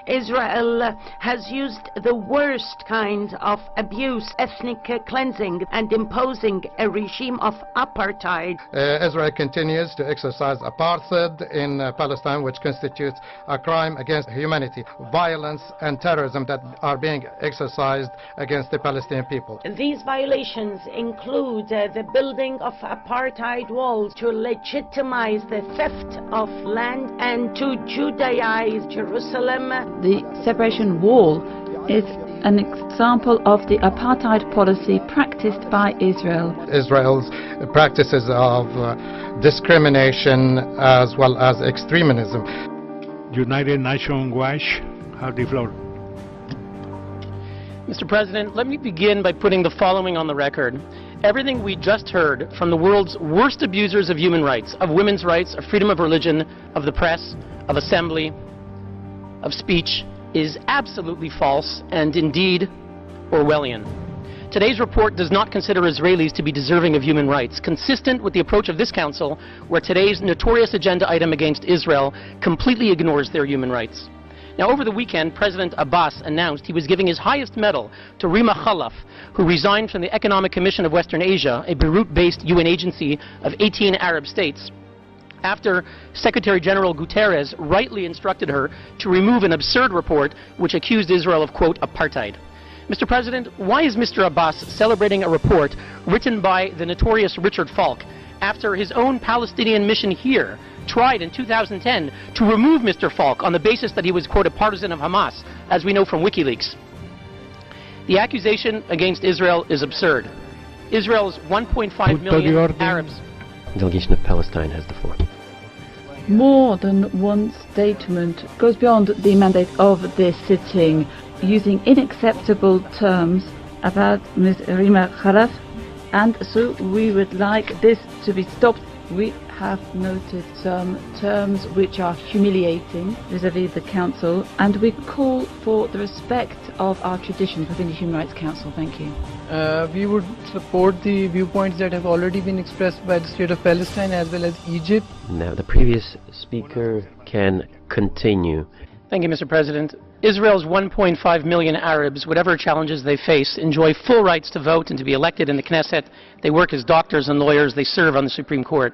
Israel has used the worst kind of abuse, ethnic cleansing, and imposing a regime of apartheid. Israel continues to exercise apartheid in Palestine, which constitutes a crime against humanity, violence and terrorism that are being exercised against the Palestinian people. These violations include the building of apartheid walls to legitimize the theft of land and to Judaize Jerusalem. The separation wall is an example of the apartheid policy practiced by Israel. Israel's practices of discrimination as well as extremism. United Nations Watch, have the floor. Mr. President, let me begin by putting the following on the record. Everything we just heard from the world's worst abusers of human rights, of women's rights, of freedom of religion, of the press, of assembly, of speech, is absolutely false and indeed Orwellian. Today's report does not consider Israelis to be deserving of human rights, consistent with the approach of this Council, where today's notorious agenda item against Israel completely ignores their human rights. Now, over the weekend, President Abbas announced he was giving his highest medal to Rima Khalaf, who resigned from the Economic Commission of Western Asia, a Beirut-based UN agency of 18 Arab states, after Secretary General Guterres rightly instructed her to remove an absurd report which accused Israel of, quote, apartheid. Mr. President, why is Mr. Abbas celebrating a report written by the notorious Richard Falk after his own Palestinian mission here tried in 2010 to remove Mr. Falk on the basis that he was, quote, a partisan of Hamas, as we know from WikiLeaks? The accusation against Israel is absurd. Israel's 1.5 million Arabs... The delegation of Palestine has the floor. More than one statement goes beyond the mandate of this sitting, using unacceptable terms about Ms. Rima Khalaf, and so we would like this to be stopped. We have noted some terms which are humiliating vis-à-vis the Council, and we call for the respect of our traditions within the Human Rights Council. Thank you. We would support the viewpoints that have already been expressed by the State of Palestine as well as Egypt. Now, the previous speaker can continue. Thank you, Mr. President. Israel's 1.5 million Arabs, whatever challenges they face, enjoy full rights to vote and to be elected in the Knesset. They work as doctors and lawyers. They serve on the Supreme Court.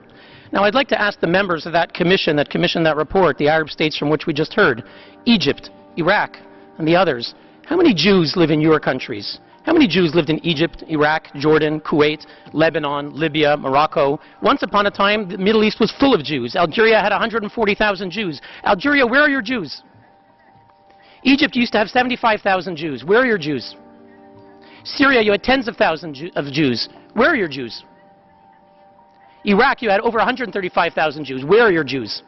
Now, I'd like to ask the members of that commission that commissioned that report, the Arab states from which we just heard, Egypt, Iraq, and the others, how many Jews live in your countries? How many Jews lived in Egypt, Iraq, Jordan, Kuwait, Lebanon, Libya, Morocco? Once upon a time, the Middle East was full of Jews. Algeria had 140,000 Jews. Algeria, where are your Jews? Egypt used to have 75,000 Jews. Where are your Jews? Syria, you had tens of thousands of Jews. Where are your Jews? Iraq, you had over 135,000 Jews. Where are your Jews?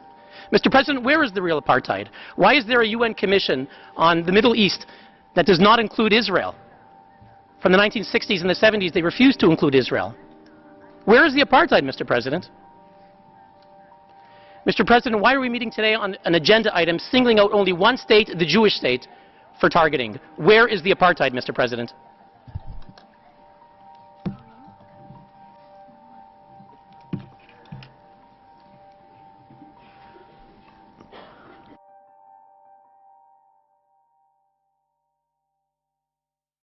Mr. President, where is the real apartheid? Why is there a UN commission on the Middle East that does not include Israel? From the 1960s and the 70s, they refused to include Israel. Where is the apartheid, Mr. President? Mr. President, why are we meeting today on an agenda item singling out only one state, the Jewish state, for targeting? Where is the apartheid, Mr. President?